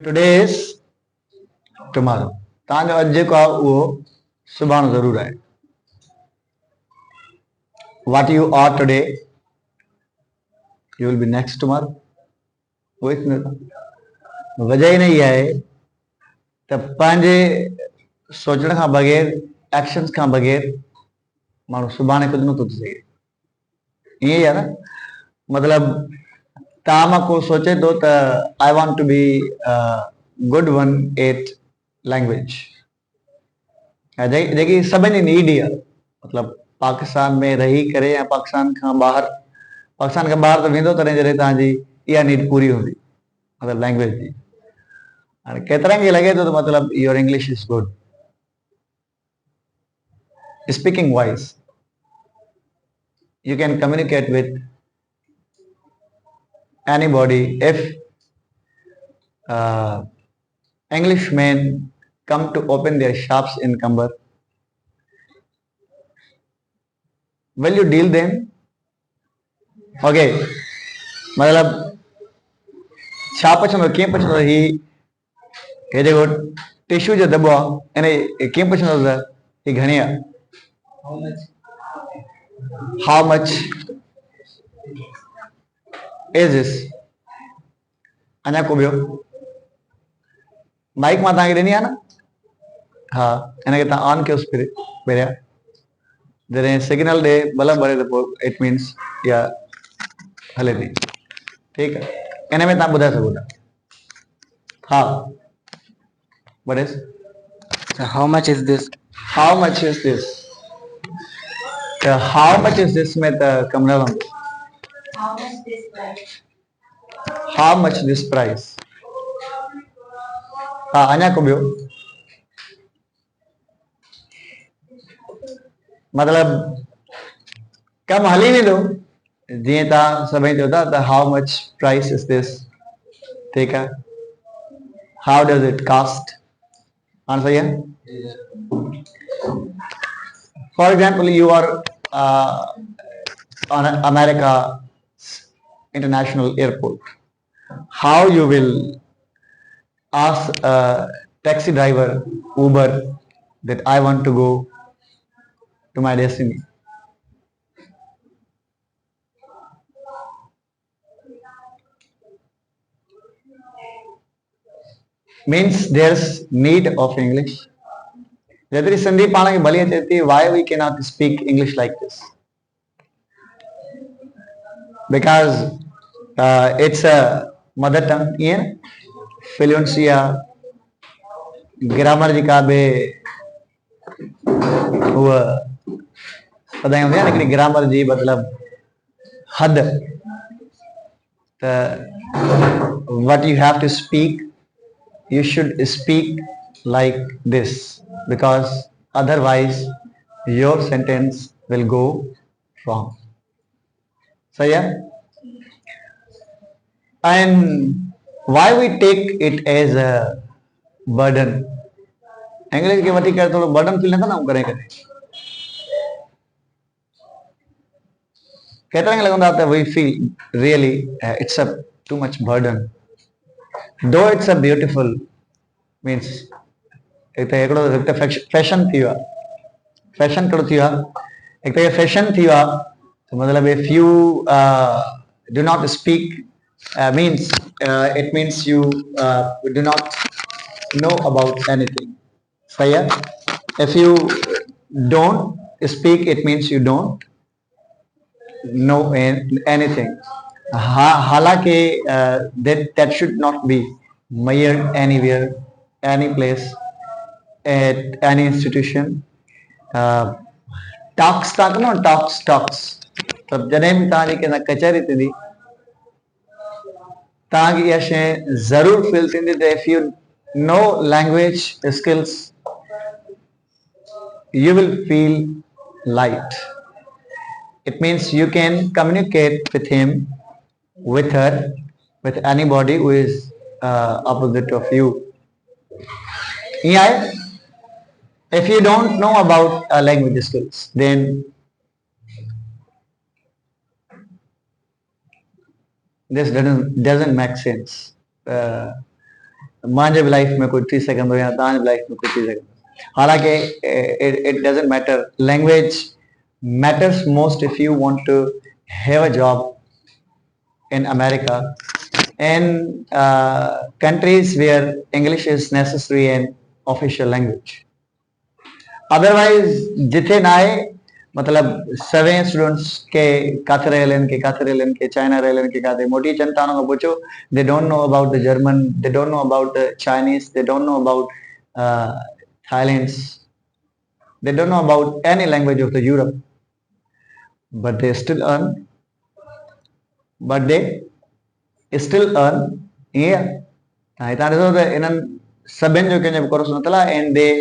Today is tomorrow. तव्हांजो अॼु जेको आहे उहो सुभाणे ज़रूरु आहे। What you are today you will be next tomorrow. उहो ई थींदो। वजह ई न इहा आहे त पंहिंजे सोचण खां बग़ैर, एक्शन्स खां बग़ैर माण्हू सुभाणे कुझु नथो थी सघे। ईअं ई आहे न। मतिलबु तव्हां मां को सोचे थो त I want to be good one at language, जेकी सभिनी नीड ई आहे। मतिलबु पाकिस्तान में रही करे या पाकिस्तान खां ॿाहिरि त वेंदो तॾहिं जॾहिं तव्हांजी इहा नीड पूरी हूंदी, मतिलबु लैंग्वेज जी। हाणे केतिरनि खे लॻे थो त मतिलबु your English is good, speaking wise you can communicate with anybody if Englishmen come to open their shops in Kambar. Will you deal them? Okay. मतलब छा पुछंदो, कीअं पुछंदो? हे जेको टिश्यू जो दॿो आहे इन कीअं पुछंदो त ही घणी आहे? How much is this? अञा को ॿियो? माइक मां तव्हांखे ॾिनी आहे न? हा, हिनखे तव्हां ऑन कयोसि पहिरियां। जॾहिं सिग्नल ॾे बल्ब ॿरे त पोइ इट मीन्स इहा हले थी। ठीकु आहे, इन में तव्हां ॿुधाए सघो था। हा, what is? How much is this? How much is this? त how much is this में त कमु न रहंदो। How much this price? How much this price? हा, अञा को ॿियो? मतिलबु कमु हली वेंदो जीअं तव्हां सभई चओ था त how much price is this. ठीकु आहे, हाउ डज़ इट कास्ट। हाणे सही आहे। For example you are on America international airport, how you will ask a taxi driver, Uber, that I want to go to my destiny. Means there's need of English. जेतिरी सिंधी पाण खे भली अचे थी, why we cannot speak English like this? Because it's a mother tongue. ईअं fluency आहे, grammar जी का बि उहा पढ़ाई हूंदी आहे न, हिकिड़ी ग्रामर जी मतिलबु हद। त what you have to speak, you should speak like this, because otherwise your sentence will go wrong. सही है? And why we take it as a burden? English के वठी करे थोड़ो बर्डन फील नथा न करे करे। केतिरा खे लॻंदो आहे त we feel really it's a too much burden, though it's a beautiful means हिकु फैशन थी वियो आहे। फैशन कहिड़ो थी वियो आहे? हिकु त फैशन थी वियो आहे त मतिलबु if you do not speak means it means you do not know about anything. सही है? If you don't speak, it means you don't know anything. हालांकि that should not be measured anywhere, any place, at any institution. Talks त जॾहिं बि तव्हांजी कंहिं कचहरी थींदी तव्हांखे इहा शइ ज़रूरु फील थींदी त if you know language skills, you will feel light. It means you can communicate with him, with her, with anybody who is opposite of you. Yeah. If you don't know about language skills, then this doesn't make sense. मुंहिंजे बि life में कुझु थी सघंदो या तव्हांजे life में कुझु थी सघंदो हालांकि it doesn't matter language matters most if you want to have a job in America and countries where English is necessary and official language. Otherwise, जिथे ना आहे मतलब सवे स्टूडेंट्स के काथे रहेलन के चाइना रहेलन के काथे मोटी जनता को पूछो they don't know about the German, they don't know about the Chinese, they don't know about Thailand's, they don't know about any language of the Europe, but they still earn here. हितां ॾिसो त इन्हनि सभिनि जो कंहिंजो course न थियल आहे and they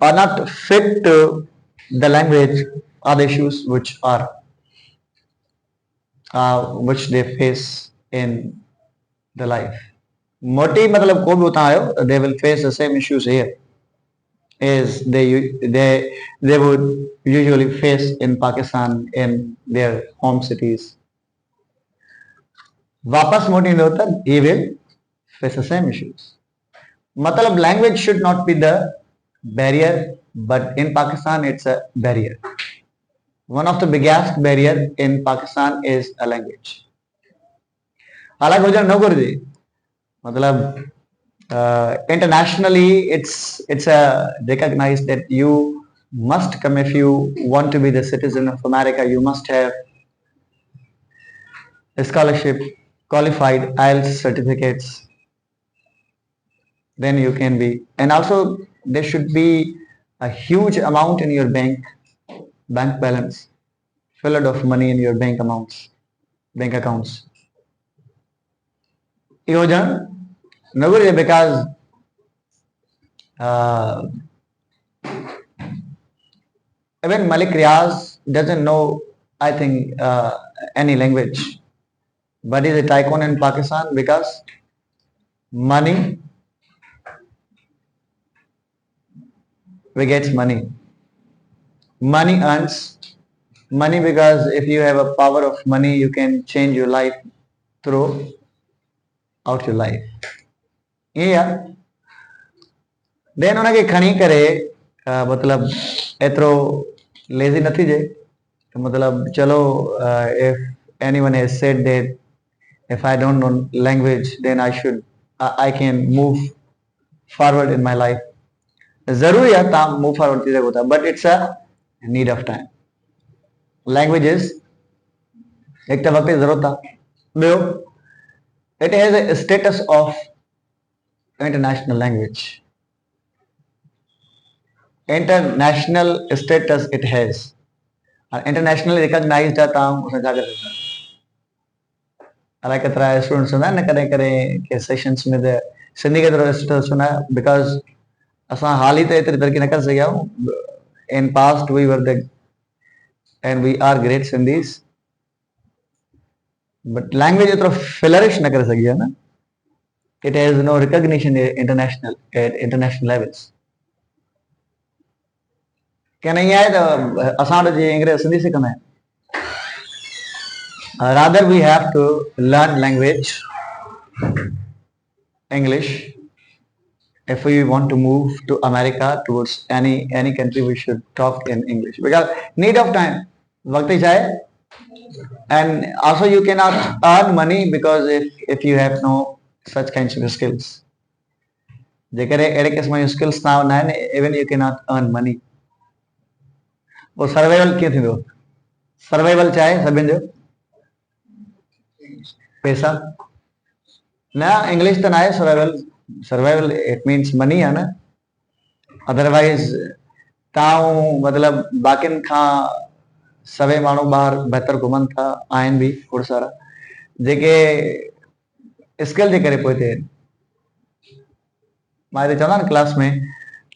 are not fit to the language or the issues which they face in the life. मोटी मतलब को भी उतां आयो they will face the same issues here as they would usually face in Pakistan in their home cities. वापस मोटी होता he will face the same issues. मतलब language should not be the barrier, but in Pakistan it's a barrier. One of the biggest barrier in Pakistan is a language. हालांकि वजह न कर दे मतलब internationally it's recognized that you must come if you want to be the citizen of America. You must have a scholarship, qualified IELTS certificates, then you can be, and also there should be a huge amount in your bank balance, filled of money in your bank accounts. Because even Malik Riaz doesn't know, I think, any language, but he's a tycoon in Pakistan because money begets money. Money earns money because if you have a power of money, you can change your life throughout your life. Yeah. Then उनखे खणी करे मतलब एतिरो lazy न थी जाए मतलब चलो if anyone has said that if I don't know language then I can move forward in my life. जरूरी है तव्हां मूव फॉरवर्ड थी सघो था but it's a need of time languages हिकु त वक़्त जी ज़रूरत आहे ॿियो it has a status of international language international status it has international recognized आहे तव्हां उसां छा करे सघंदा अलाए केतिरा स्टूडेंट्स हूंदा आहिनि न कॾहिं कॾहिं के सेशन्स में त सिंधी केतिरो स्टेटस हूंदा बिकॉज़ असां हाल ई त एतिरी तरक़ी न करे सघिया आहियूं in past we were the and we are great Sindhis but language एतिरो फ्लरिश न करे सघी आहे न it has no recognition international levels के न ईअं आहे त असां वटि जीअं अंग्रेज सिंधी सिखंदा आहिनि rather we have to learn language English. If we want to move to America towards any country, we should talk in English because need of time. वक्त ही चाहे, and also you cannot earn money because if you have no such kinds of skills. जेकर अहिड़े क़िस्म जूं skills ना आहिनि, even you cannot earn money. वो survival कीअं थींदो? सर्वाइवल चाहे सभिनि जो पैसा न इंग्लिश त न आहे सर्वाइवल इट मीन्स मनी आहे न अदरवाइज तव्हां मतिलबु बाक़ियुनि खां सवे माण्हू ॿाहिरि बहितर घुमनि था आहिनि बि खोड़ सारा जेके स्किल जे करे पोइ थिए मां हिते चवंदा न क्लास में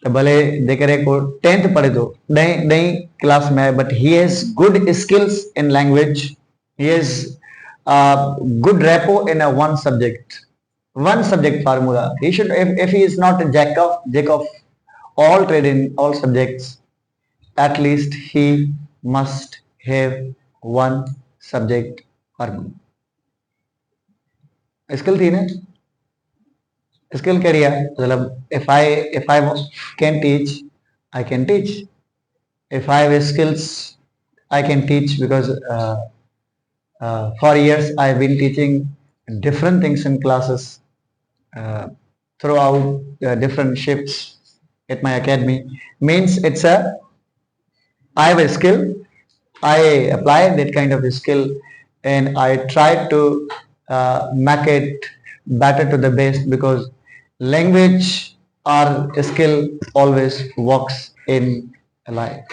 त भले जेकॾहिं को 10th पढ़े थो ॾहीं क्लास में आहे but he has good skills in language he has good rapport in a one subject formula. He should, if he is not a jack of all trade in all subjects, at least he must have one subject formula. Skill थी न skill कहिड़ी आहे मतलब if I can teach I can teach. If I have skills I can teach because for years I've been teaching different things in classes uh, throughout different shifts at my academy. Means it's a I have a skill, I apply that kind of a skill, and I try to make it better to the best because language or skill always works in a life.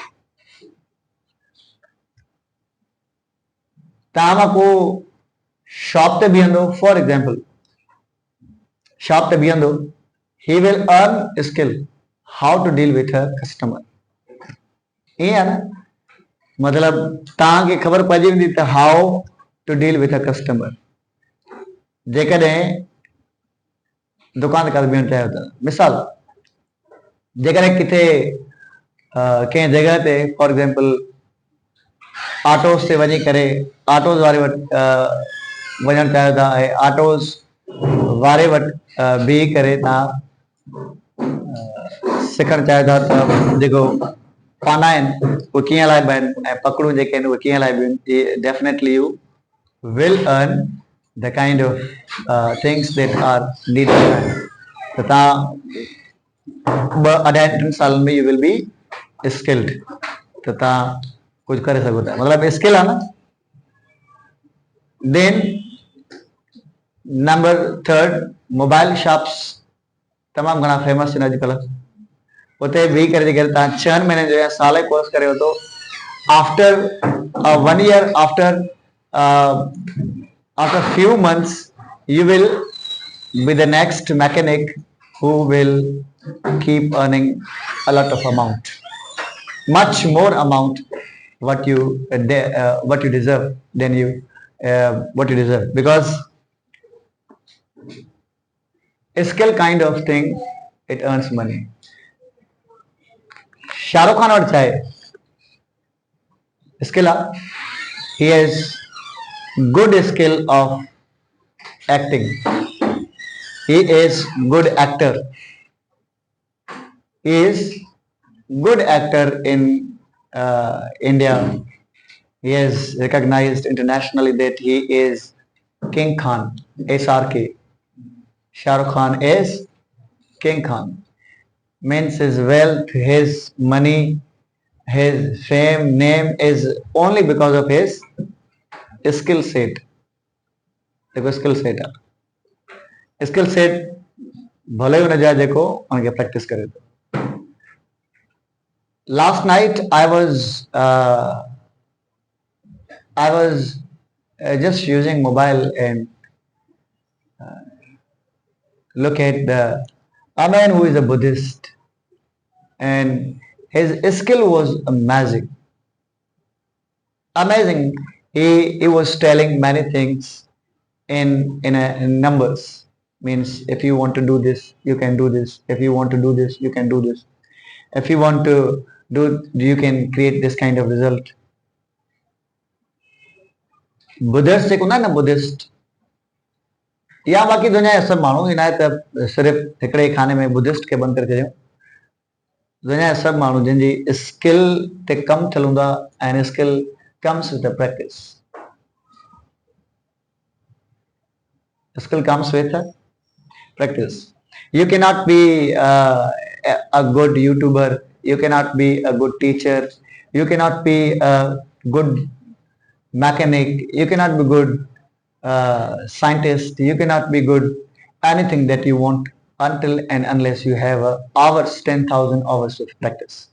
तव्हां को shop ते बीहंदो for example shop ते बीहंदो he will earn skill how to deal with a customer. ईअं आहे न मतलब तव्हांखे ख़बर पइजी वेंदी त how to deal with a customer जेकॾहिं दुकान ते बीहणु चाहियो था मिसाल जेकॾहिं किथे कंहिं जॻह ते फॉर एग्जाम्पल ऑटोस ते वञी करे ऑटोस वारे वटि वञणु चाहियो था ऐं ऑटोस वारे वटि बीही करे तव्हां सिखणु चाहियो था त जेको पाना आहिनि उहे कीअं हलाइबा आहिनि ऐं पकड़ूं जेके आहिनि उहे कीअं हलाइबियूं आहिनि definitely you will earn the kind of things that are needed त तव्हां 2-2.5 सालनि में यू विल बी स्किल्ड त तव्हां कुछ करे सघो था मतलब स्किल आहे न देन नंबर 3 मोबाइल शॉप्स तमामु घणा फेमस आहिनि अॼुकल्ह उते बीही करे जेकर तव्हां 6 महीने जो या साल जो कोर्स करियो थो after 1 year after few months you will be the next mechanic who will keep earning a lot of amount, much more amount what you deserve than you what you deserve because a skill kind of thing it earns money. Shahrukh Khan और चाहे skill he has good skill of acting, he is good actor, he is good actor in India. He is recognized internationally that he is King Khan, SRK. Shah Rukh Khan is King Khan. Means his wealth, his money, his fame, name is only because of his skill set. देखो skill set है skill set भले उन्हें जा देखो उनके practice करे तो last night I was just using mobile and look at a man who is a Buddhist and his skill was amazing. He was telling many things in numbers. Means if you want to do this you can do this, if you want to do this you can do this, if you want to do you can create this kind of result. Buddhist जेको न Buddhist या बाक़ी दुनिया जा सभु माण्हू इन आहे त सिर्फ़ु हिकिड़े खाने में बुद्धिस्ट खे बंदि करे छॾियूं दुनिया जा सभु माण्हू जिन जी स्किल ते कमु थियल हूंदा and skill comes with the practice skill comes with practice. You cannot be a good YouTuber, you cannot be a good teacher, you cannot be a good mechanic, you cannot be good scientist, you cannot be good anything that you want until and unless you have hours, 10,000 hours of practice.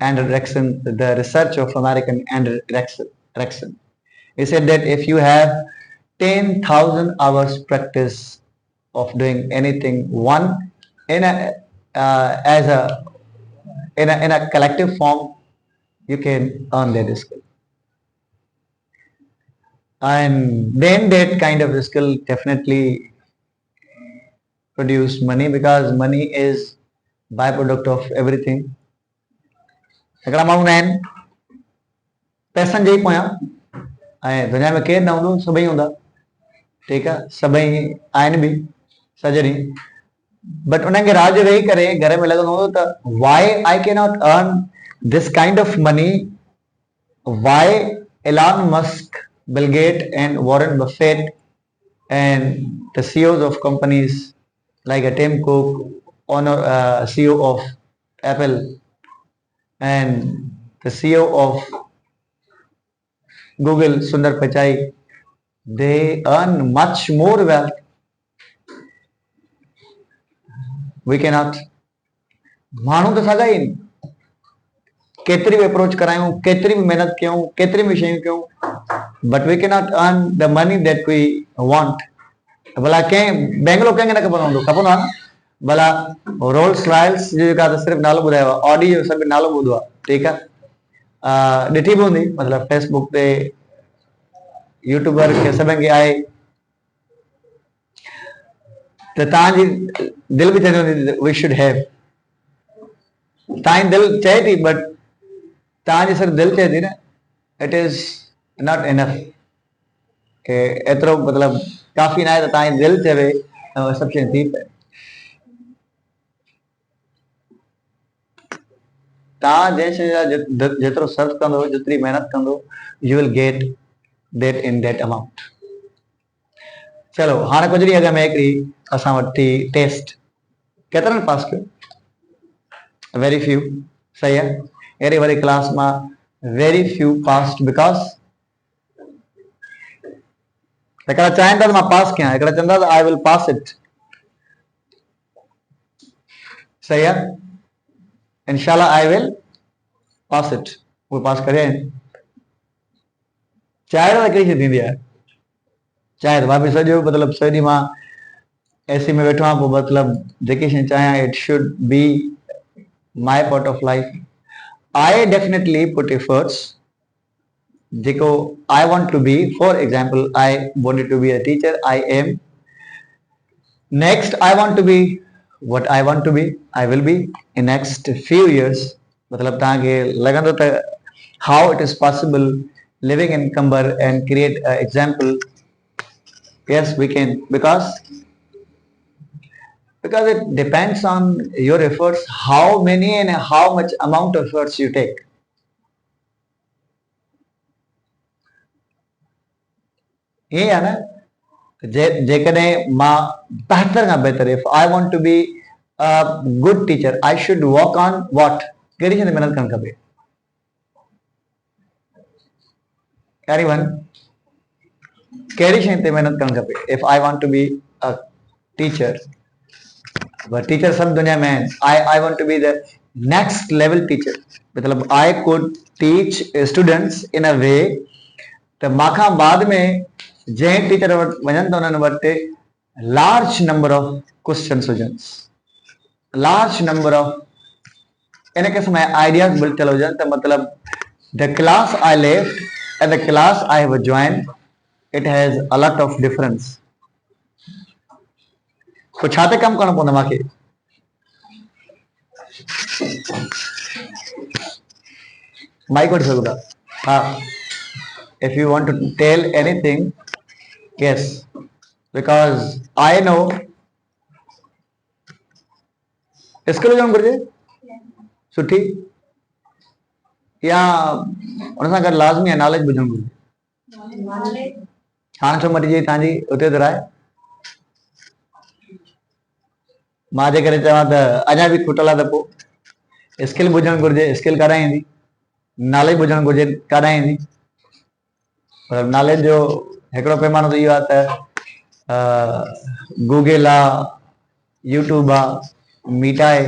Andrew Rexon, the research of American Andrew Rexon, he said that if you have 10,000 hours practice of doing anything one in a collective form, you can earn that skill, and then that kind of skill definitely produce money because money is byproduct of everything. हिकिड़ा माण्हू आहिनि पैसनि जे ई पोयां ऐं दुनिया में केरु न हूंदो सभई हूंदा ठीकु आहे सभई आहिनि बि सजनी बट उन्हें राज वेही करे घर में लॻंदो हूंदो त why I can not earn this kind of money why Elon Musk, Bill Gates and Warren Buffett and the CEOs of companies like Tim Cook, CEO of Apple and the CEO of Google, Sundar Pichai, they earn much more wealth. We cannot. माण्हू त साॻा ई आहिनि केतिरी बि approach करायूं केतिरी बि महिनत कयूं केतिरी बि शयूं कयूं but we can not earn the money that we want भला कंहिं बैंगलो कंहिंखे न खपंदो आहे न भला रोल्स रॉयल्स जेका त सिर्फ़ु नालो ॿुधायो आहे ऑडी जो सभु नालो ॿुधो आहे ठीकु आहे ॾिठी बि हूंदी मतिलबु फेसबुक ते यूट्यूबर खे सभिनि खे आहे त तव्हांजी दिलि बि चवंदी हूंदी वी शुड हैव तव्हांजी दिलि चए थी बट तव्हांजी सिर्फ़ु दिलि चए थी न इट इज़ नॉट इनफ के एतिरो मतिलबु काफ़ी न आहे त तव्हांजी दिलि चवे ऐं उहे सभु शयूं थी पए तव्हां जंहिं शइ जा जेतिरो सर्च कंदो जेतिरी महिनत कंदो you will get that in that amount चलो हाणे कुझु ॾींहं अॻु में हिकिड़ी असां वटि थी टेस्ट केतिरनि पास कयो वेरी फ्यू सही है एरी वारी क्लास में वेरी फ्यू पास्ड बिकॉज हिकिड़ा चाहिनि था त मां पास कयां हिकिड़ा चवंदा त आई विल पास इट सही है इंशाल्लाह आई विल पास इट वो पास करे चाहे त हिकिड़ी शइ थींदी आहे चाहे त भाभी सॼो मतिलबु सॼो ॾींहुं मां एसी में वेठो आहियां पोइ मतिलबु जेकी शइ चाहियां it should be my part of life I definitely put efforts. Jeko I want to be, for example, I wanted to be a teacher. I am. Next, I want to be what I want to be. I will be in next few years. मतलब ताके लगन तो how it is possible living in Kambar and create an example. Yes, we can because it depends on your efforts how many and how much amount of efforts you take ये है ना जेकॾहिं मां बेहतर खां बेहतर if I want to be a good teacher I should work on what कहिड़ी शइ ते महिनत करणु खपे anyone कहिड़ी शइ ते महिनत करणु खपे if I want to be a teacher but teacher सब दुनिया में आहिनि I want to be the next level teacher मतलब I could teach students in a way त माखां बाद में जंहिं टीचर वटि वञनि था उन्हनि वटि large number of questions हुजनि large number of इन क़िस्म जा ideas built थियल हुजनि त मतिलबु the class I left and the class I have joined it has a lot of difference तो छा ते कमु करणो पवंदो मूंखे माइक वठी सघो था हा if you want to tell anything yes because I know skill हुजणु घुरिजे सुठी या उन सां गॾु लाज़मी आहे नॉलेज हुजणु घुरिजे हाणे छो मटिजी तव्हांजी उते त आहे मां जे करे चवां त अञा बि खुटल आहे त पोइ स्किल हुजणु घुरिजे स्किल काॾां ईंदी नॉलेज हुजणु घुरिजे काॾां ईंदी मतिलबु नॉलेज जो हिकिड़ो पैमानो त इहो आहे त गूगल आहे यूट्यूब आहे मीटा आहे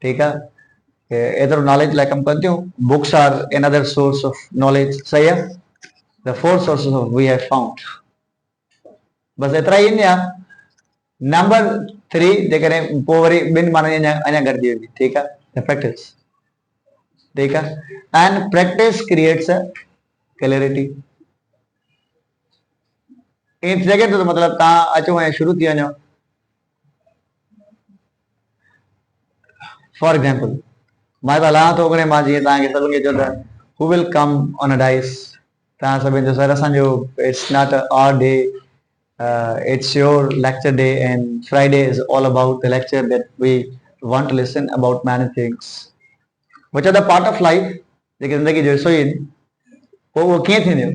ठीकु आहे एतिरो नॉलेज लाइ कमु कनि थियूं books are another source of knowledge सही आहे the four sources of we have found बसि एतिरा ई ईंदा नंबर 3 जेकॾहिं पोइ वरी ॿिनि माण्हुनि अञा घटिजी वेंदी ठीकु आहे प्रैक्टिस ठीकु आहे and practice creates a clarity ईअं थी सघे थो त मतिलबु तव्हां अचो ऐं शुरू थी वञो फॉर एग्जाम्पल मां त हलां थो मां जीअं तव्हांखे सभिनि खे चयो त who will come on a dice तव्हां सभिनि जो सर असांजो it's not a odd day It's your lecture day, and Friday is all about the lecture that we want to listen about many things which are the part of life जेके ज़िंदगी जो हिस्सो ई आहिनि पोइ उहो कीअं थींदियूं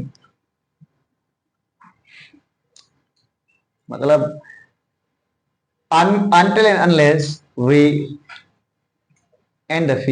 मतलब until and unless we end the